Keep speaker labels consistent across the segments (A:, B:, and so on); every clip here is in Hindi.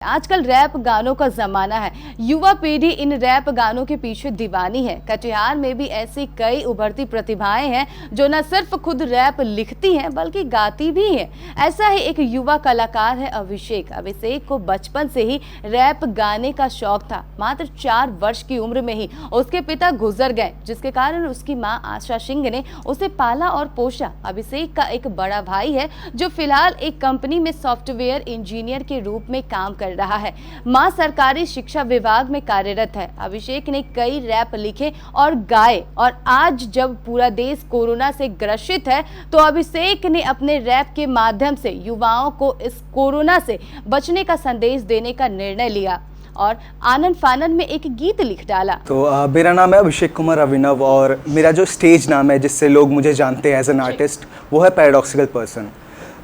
A: आजकल रैप गानों का जमाना है। युवा पीढ़ी इन रैप गानों के पीछे दीवानी है। कटिहार में भी ऐसी कई उभरती प्रतिभाएं हैं जो न सिर्फ खुद रैप लिखती हैं बल्कि गाती भी हैं। ऐसा ही एक युवा कलाकार है अभिषेक। अभिषेक को बचपन से ही रैप गाने का शौक था। मात्र 4 वर्ष की उम्र में ही उसके पिता गुजर गए, जिसके कारण उसकी मां आशा सिंह ने उसे पाला और पोषा। अभिषेक का एक बड़ा भाई है जो फिलहाल एक कंपनी में सॉफ्टवेयर इंजीनियर के रूप में काम कर रहा है। मां सरकारी शिक्षा विभाग में कार्यरत है। अभिषेक ने कई रैप लिखे और गाए और आज जब पूरा देश कोरोना से ग्रसित है तो अभिषेक ने अपने रैप के माध्यम से युवाओं को इस कोरोना से बचने का संदेश देने का निर्णय लिया और आनंद फानन में एक गीत लिख डाला।
B: तो मेरा नाम है अभिषेक कुमार अभिनव और मेरा जो स्टेज नाम है जिससे लोग मुझे जानते हैं एज एन आर्टिस्ट वो है पैराडॉक्सिकल पर्सन।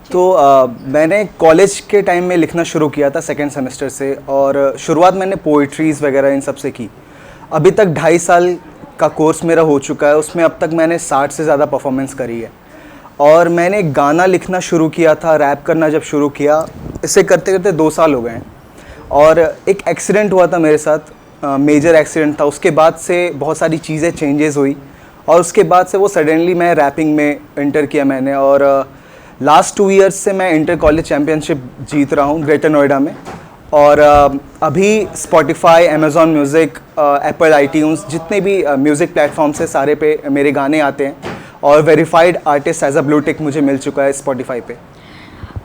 B: तो मैंने कॉलेज के टाइम में लिखना शुरू किया था 2nd सेमेस्टर से और शुरुआत मैंने पोइट्रीज़ वगैरह इन सब से की। अभी तक 2.5 साल का कोर्स मेरा हो चुका है, उसमें अब तक मैंने 60 से ज़्यादा परफॉर्मेंस करी है। और मैंने गाना लिखना शुरू किया था, रैप करना जब शुरू किया, इसे करते करते 2 साल हो गए हैं। और एक एक्सीडेंट हुआ था मेरे साथ, मेजर एक्सीडेंट था। उसके बाद से बहुत सारी चीज़ें चेंजेस हुई और उसके बाद से वो सडनली मैं रैपिंग में एंटर किया मैंने। और लास्ट 2 इयर्स से मैं इंटर कॉलेज चैम्पियनशिप जीत रहा हूँ ग्रेटर नोएडा में। और अभी Spotify, Amazon music, Apple iTunes, जितने भी म्यूज़िक प्लेटफॉर्म्स हैं सारे पे मेरे गाने आते हैं और verified artist as a blue tick मुझे मिल चुका है स्पॉटिफाई पे।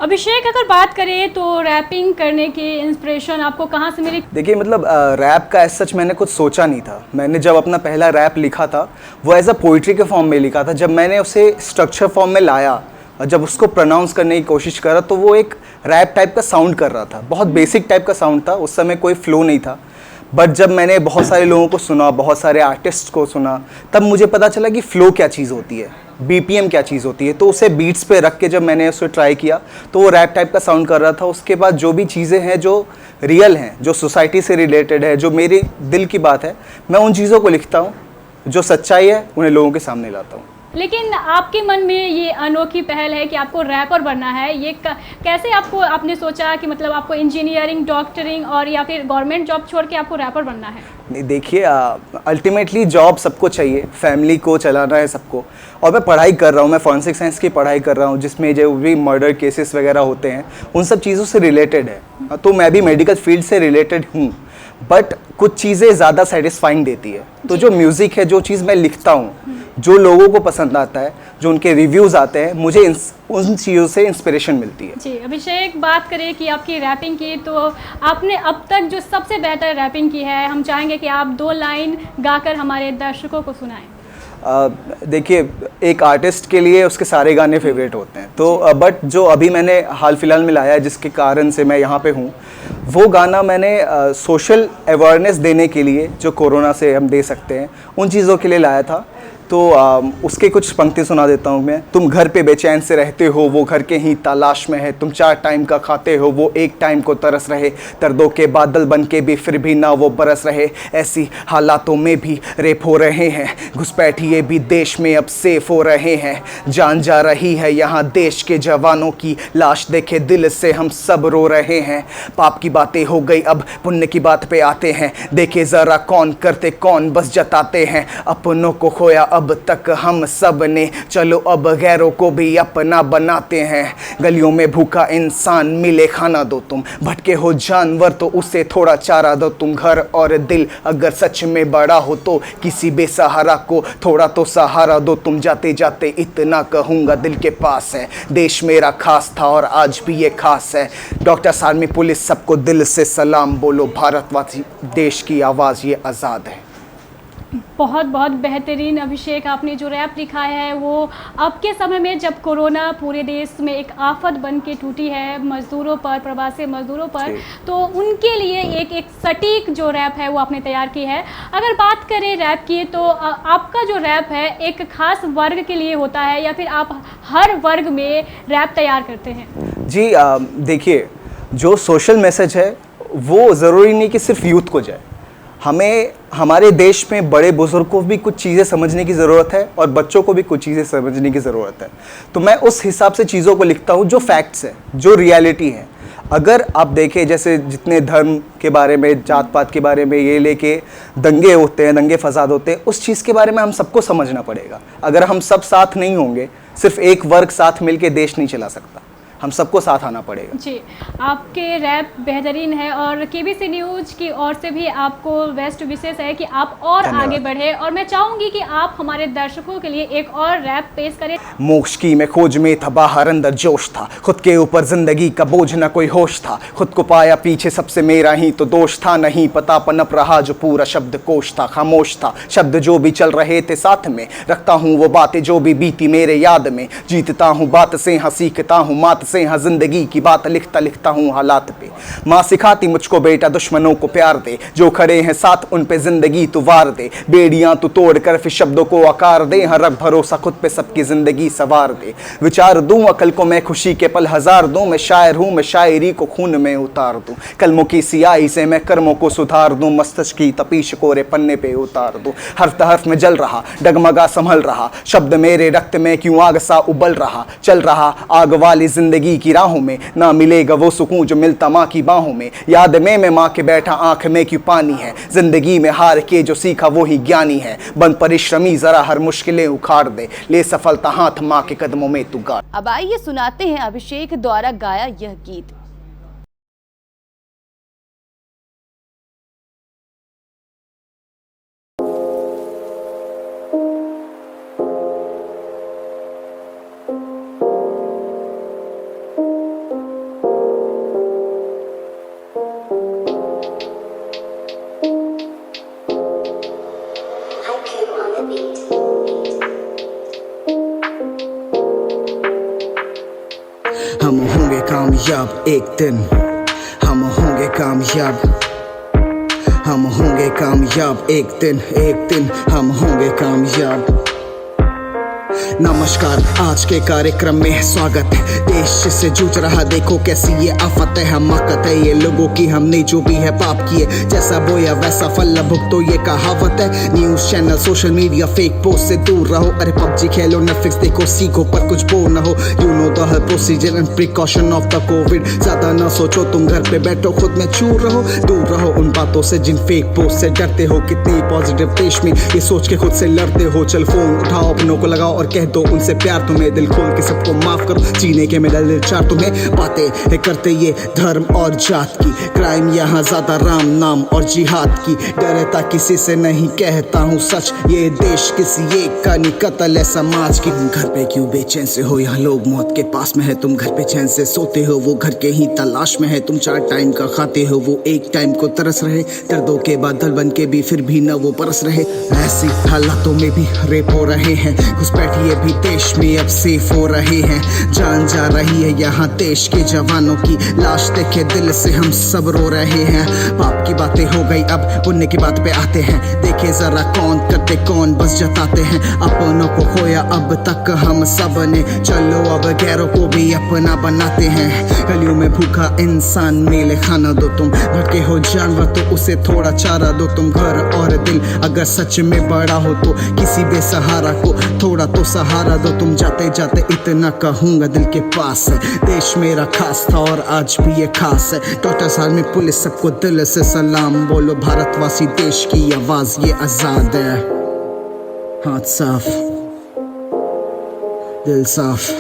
C: अभिषेक, अगर बात करें तो रैपिंग करने की इंस्पिरेशन आपको कहाँ से मिली?
B: देखिए, मतलब रैप का एज सच मैंने कुछ सोचा नहीं था। मैंने जब अपना पहला रैप लिखा था वो एज अ पोइट्री के फॉर्म में लिखा था। जब मैंने उसे स्ट्रक्चर फॉर्म में लाया और जब उसको प्रोनाउंस करने की कोशिश करा तो वो एक रैप टाइप का साउंड कर रहा था। बहुत बेसिक टाइप का साउंड था, उस समय कोई फ्लो नहीं था। बट जब मैंने बहुत सारे लोगों को सुना, बहुत सारे आर्टिस्ट को सुना, तब मुझे पता चला कि फ़्लो क्या चीज़ होती है, बीपीएम क्या चीज़ होती है। तो उसे बीट्स पे रख के जब मैंने उसे ट्राई किया तो वो रैप टाइप का साउंड कर रहा था। उसके बाद जो भी चीज़ें हैं जो रियल हैं, जो सोसाइटी से रिलेटेड है, जो मेरे दिल की बात है, मैं उन चीज़ों को लिखता हूँ। जो सच्चाई है उन्हें लोगों के सामने लाता हूँ।
C: लेकिन आपके मन में ये अनोखी पहल है कि आपको रैपर बनना है, ये कैसे आपने सोचा कि मतलब आपको इंजीनियरिंग, डॉक्टरिंग और या फिर गवर्नमेंट जॉब छोड़ के आपको रैपर बनना है?
B: नहीं, देखिए, अल्टीमेटली जॉब सबको चाहिए, फैमिली को चलाना है सबको। और मैं पढ़ाई कर रहा हूँ, मैं फॉरेंसिक साइंस की पढ़ाई कर रहा हूँ जिसमें जो भी मर्डर केसेस वगैरह होते हैं उन सब चीज़ों से रिलेटेड है। तो मैं भी मेडिकल फील्ड से रिलेटेड हूँ, बट कुछ चीज़ें ज़्यादा सेटिस्फाइंग देती है। तो जो म्यूज़िक है, जो चीज़ मैं लिखता हूँ, जो लोगों को पसंद आता है, जो उनके रिव्यूज़ आते हैं, मुझे उन चीज़ों से इंस्पिरेशन मिलती है।
C: जी अभिषेक, बात करें कि आपकी रैपिंग की, तो आपने अब तक जो सबसे बेहतर रैपिंग की है, हम चाहेंगे कि आप 2 लाइन गाकर हमारे दर्शकों को सुनाएं।
B: देखिए, एक आर्टिस्ट के लिए उसके सारे गाने फेवरेट होते हैं। तो बट जो अभी मैंने हाल फिलहाल में लाया है जिसके कारण से मैं यहाँ पे हूँ, वो गाना मैंने सोशल अवेयरनेस देने के लिए, जो कोरोना से हम दे सकते हैं, उन चीज़ों के लिए लाया था। तो उसके कुछ पंक्ति सुना देता हूँ मैं। तुम घर पे बेचैन से रहते हो, वो घर के ही तलाश में है। तुम 4 टाइम का खाते हो, वो एक टाइम को तरस रहे। दर्दों के बादल बन के भी फिर भी ना वो बरस रहे। ऐसी हालातों में भी रेप हो रहे हैं, घुसपैठिए भी देश में अब सेफ हो रहे हैं। जान जा रही है यहाँ देश के जवानों की, लाश देखे दिल से हम सब रो रहे हैं। पाप की बातें हो गई, अब पुण्य की बात पे आते हैं। देखे ज़रा कौन करते कौन बस जताते हैं। अपनों को खोया अब तक हम सब ने, चलो अब गैरों को भी अपना बनाते हैं। गलियों में भूखा इंसान मिले खाना दो तुम, भटके हो जानवर तो उसे थोड़ा चारा दो तुम। घर और दिल अगर सच में बड़ा हो तो किसी बेसहारा को थोड़ा तो सहारा दो तुम। जाते जाते इतना कहूँगा दिल के पास है, देश मेरा खास था और आज भी ये खास है। डॉक्टर्स, आर्मी, पुलिस, सबको दिल से सलाम बोलो। भारतवासी देश की आवाज़ ये आज़ाद है।
C: बहुत बहुत बेहतरीन अभिषेक, आपने जो रैप लिखा है वो अब के समय में जब कोरोना पूरे देश में एक आफत बन के टूटी है मज़दूरों पर, प्रवासी मज़दूरों पर, तो उनके लिए एक सटीक जो रैप है वो आपने तैयार की है। अगर बात करें रैप की, तो आपका जो रैप है एक ख़ास वर्ग के लिए होता है या फिर आप हर वर्ग में रैप तैयार करते हैं?
B: जी देखिए, जो सोशल मैसेज है वो ज़रूरी नहीं कि सिर्फ यूथ को जाए। हमें हमारे देश में बड़े बुजुर्ग को भी कुछ चीज़ें समझने की ज़रूरत है और बच्चों को भी कुछ चीज़ें समझने की ज़रूरत है। तो मैं उस हिसाब से चीज़ों को लिखता हूँ जो फैक्ट्स है, जो रियलिटी है। अगर आप देखें जैसे जितने धर्म के बारे में, जात पात के बारे में ये लेके दंगे होते हैं, दंगे फसाद होते हैं, उस चीज़ के बारे में हम सबको समझना पड़ेगा। अगर हम सब साथ नहीं होंगे, सिर्फ एक वर्ग साथ मिलके देश नहीं चला सकता, हम सबको साथ आना पड़ेगा।
C: जी, आपके रैप बेहतरीन है और केबीसी न्यूज़ की ओर से भी आपको बेस्ट विशेष है कि आप और आगे बढ़े, और मैं चाहूँगी कि आप हमारे दर्शकों के लिए एक और रैप पेश करें।
B: मोक्ष की मैं खोज में था, बाहर अंदर जोश था, खुद के ऊपर जिंदगी का बोझ न कोई होश था, खुद को पाया पीछे सबसे मेरा ही तो दोष था, नहीं पता पनप रहा जो पूरा शब्द कोश था, खामोश था शब्द जो भी चल रहे थे साथ में, रखता हूँ वो बातें जो भी बीती मेरे याद में, जीतता हूँ बात से हाँ सीखता हूँ मात से हाँ, जिंदगी की बात लिखता लिखता हूँ हालात पे। माँ सिखाती मुझको बेटा दुश्मनों को प्यार दे, जो खड़े हैं साथ उन पे जिंदगी तू वार दे, बेड़ियां तू तोड़ कर फिर शब्दों को आकार दे, हाँ रख भरोसा खुद पे सबकी जिंदगी सवार दे, विचार दूं अकल को मैं खुशी के पल हजार दूं, मैं शायर हूँ मैं शायरी को खून में उतार दूं, कलमों की सियाही से मैं कर्मों को सुधार दूं, मस्तिष्क की तपीश कोरे पन्ने पे उतार दूं, हर्फ हर्फ में जल रहा डगमगा संभल रहा, शब्द मेरे रक्त में क्यों आग सा उबल रहा, चल रहा आग वाली जिंदगी की राहों में, ना मिलेगा वो सुकून जो मिलता माँ की बाहों में, याद में मैं माँ के बैठा आंख में क्यों पानी है, जिंदगी में हार के जो सीखा वो ही ज्ञानी है, बन परिश्रमी जरा हर मुश्किलें उखाड़ दे, ले सफलता हाथ माँ के कदमों में तू गाड़।
A: अब आइए सुनाते हैं अभिषेक द्वारा गाया यह गीत।
D: हम होंगे कामयाब एक दिन, हम होंगे कामयाब, हम होंगे कामयाब एक दिन हम होंगे कामयाब। नमस्कार, आज के कार्यक्रम में स्वागत है। देश से जूझ रहा देखो कैसी ये आफत है, हमाकत है ये लोगों की, हमने जो भी है पाप किए, जैसा बोया वैसा फल भुगतो ये कहावत है। News channel social media fake post से दूर रहो, अरे पबजी खेलो नेटफ्लिक्स देखो सीखो पर कुछ बोर न हो, you know the health procedure and precaution of the Covid. ज्यादा न सोचो तुम घर पे बैठो खुद में चूर रहो, दूर रहो उन बातों से जिन फेक पोस्ट से डरते हो। कितनी पॉजिटिव देश में ये सोच के खुद से लड़ते हो, चल फोन उठाओ अपनों को लगाओ और कह दो उनसे प्यार, तुम्हें दिल खोल के सबको माफ करो, जीने के मेडल चार तुम्हें बातें करते ये धर्म और जात की, क्राइम यहाँ ज्यादा राम नाम और जिहाद की, डरता किसी से नहीं कहता हूँ सच, ये देश किसी एक का नहीं कत्ल है समाज की। तुम घर पे क्यों बेचैन से हो, यहाँ लोग मौत के पास में है, तुम घर पे चैन से सोते हो, वो घर के ही तलाश में है, तुम 4 टाइम का खाते हो, वो एक टाइम को तरस रहे, दर्दों के बादल बन के भी फिर भी न वो बरस रहे। ऐसी हालातों में भी रेप हो रहे हैं, घुसपैठिए भी देश में अब सेफ हो रहे हैं, जान जा रही है यहाँ देश के जवानों की, लाश देखे दिल से हम सब रो रहे हैं। पाप की बातें हो गई अब पुण्य की बात पे आते हैं, देखे जरा कौन करते कौन बस जताते हैं, अपनों को खोया अब तक हम सब ने, चलो अब गैरों को भी अपना बनाते हैं। गलियों में भूखा इंसान मिले खाना दो, तुम भटके हो जानवर तो उसे थोड़ा चारा दो, तुम घर और दिल अगर सच में बड़ा हो तो किसी बेसहारा को थोड़ा तो सहारा दो। तुम जाते जाते इतना कहूंगा दिल के पास है, देश मेरा खास था और आज भी ये खास है। डॉक्टर साल में पुलिस सबको दिल से सलाम बोलो, भारतवासी देश की आवाज ये आजाद है। हाथ साफ दिल साफ,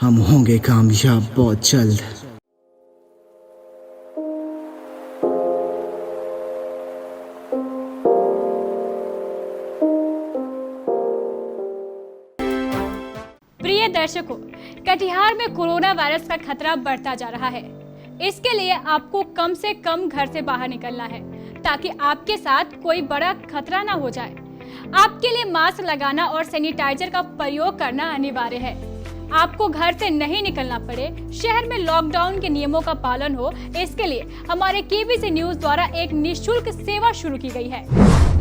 D: हम होंगे कामयाब बहुत जल्द।
C: प्रिय दर्शकों, कटिहार में कोरोना वायरस का खतरा बढ़ता जा रहा है। इसके लिए आपको कम से कम घर से बाहर निकलना है ताकि आपके साथ कोई बड़ा खतरा ना हो जाए। आपके लिए मास्क लगाना और सैनिटाइजर का प्रयोग करना अनिवार्य है। आपको घर से नहीं निकलना पड़े, शहर में लॉकडाउन के नियमों का पालन हो, इसके लिए हमारे केबीसी न्यूज द्वारा एक निःशुल्क सेवा शुरू की गई है।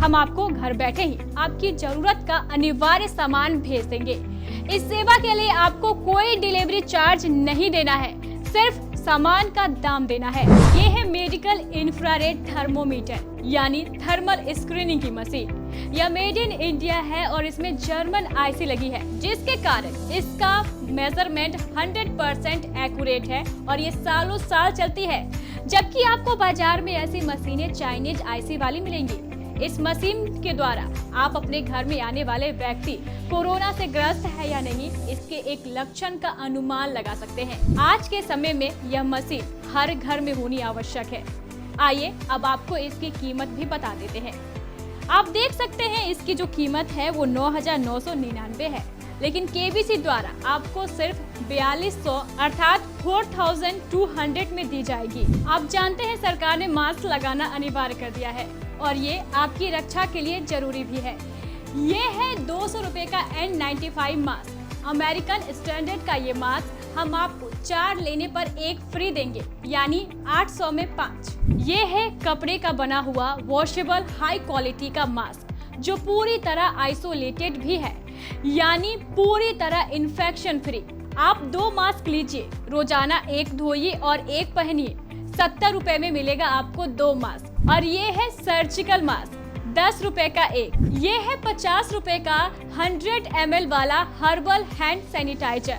C: हम आपको घर बैठे ही आपकी जरूरत का अनिवार्य सामान भेज देंगे। इस सेवा के लिए आपको कोई डिलीवरी चार्ज नहीं देना है, सिर्फ सामान का दाम देना है। ये है मेडिकल इंफ्रारेड थर्मोमीटर यानी थर्मल स्क्रीनिंग की मशीन। यह मेड इन इंडिया है और इसमें जर्मन आईसी लगी है, जिसके कारण इसका मेजरमेंट 100% एक्यूरेट है और ये सालों साल चलती है। जबकि आपको बाजार में ऐसी मशीनें चाइनीज आईसी वाली मिलेंगी। इस मशीन के द्वारा आप अपने घर में आने वाले व्यक्ति कोरोना से ग्रस्त है या नहीं, इसके एक लक्षण का अनुमान लगा सकते हैं। आज के समय में यह मशीन हर घर में होनी आवश्यक है। आइए अब आपको इसकी कीमत भी बता देते हैं। आप देख सकते हैं इसकी जो कीमत है वो 9,999 है, लेकिन केबीसी द्वारा आपको सिर्फ 4200 अर्थात 4200 में दी जाएगी। आप जानते हैं सरकार ने मास्क लगाना अनिवार्य कर दिया है और ये आपकी रक्षा के लिए जरूरी भी है। ये है 200 रुपए का N95 मास्क। अमेरिकन स्टैंडर्ड का ये मास्क हम आपको 4 लेने पर 1 फ्री देंगे, यानी 800 में 5। ये है कपड़े का बना हुआ वॉशेबल हाई क्वालिटी का मास्क, जो पूरी तरह आइसोलेटेड भी है, यानी पूरी तरह इन्फेक्शन फ्री। आप 2 मास्क लीजिए, रोजाना 1 धोइए और 1 पहनिए। 70 रुपए में मिलेगा आपको 2 मास्क। और ये है सर्जिकल मास्क, 10 रुपए का 1। ये है 50 रुपए का 100 ml वाला हर्बल हैंड सैनिटाइजर।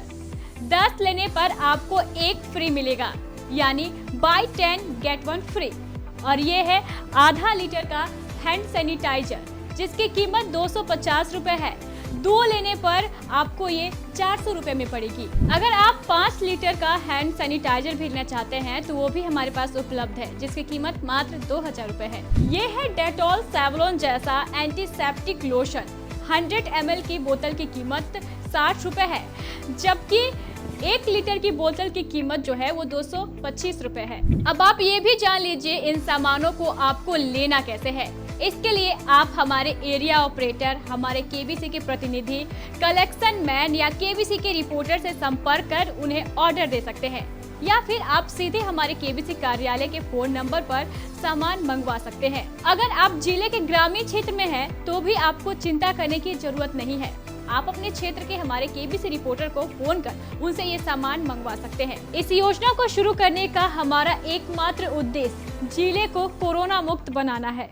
C: 10 लेने पर आपको 1 फ्री मिलेगा, यानी बाय 10 गेट 1 फ्री। और ये है आधा लीटर का हैंड सैनिटाइजर, जिसकी कीमत 250 रुपए है। 2 लेने पर आपको ये 400 रुपए में पड़ेगी। अगर आप 5 लीटर का हैंड सैनिटाइजर भी लेना चाहते हैं तो वो भी हमारे पास उपलब्ध है, जिसकी कीमत मात्र 2000 रुपए है। ये है डेटॉल सेवलॉन जैसा एंटीसेप्टिक लोशन। 100 ml की बोतल की कीमत 60 रुपए है, जबकि 1 लीटर की बोतल की कीमत जो है वो 225 रुपए है। अब आप ये भी जान लीजिए इन सामानों को आपको लेना कैसे है। इसके लिए आप हमारे एरिया ऑपरेटर, हमारे केबीसी के प्रतिनिधि, कलेक्शन मैन या केबीसी के रिपोर्टर से संपर्क कर उन्हें ऑर्डर दे सकते हैं, या फिर आप सीधे हमारे केबीसी कार्यालय के फोन नंबर पर सामान मंगवा सकते हैं। अगर आप जिले के ग्रामीण क्षेत्र में हैं, तो भी आपको चिंता करने की जरूरत नहीं है। आप अपने क्षेत्र के हमारे केबीसी रिपोर्टर को फोन कर उनसे ये सामान मंगवा सकते हैं। इस योजना को शुरू करने का हमारा एकमात्र उद्देश्य जिले को कोरोना मुक्त बनाना है।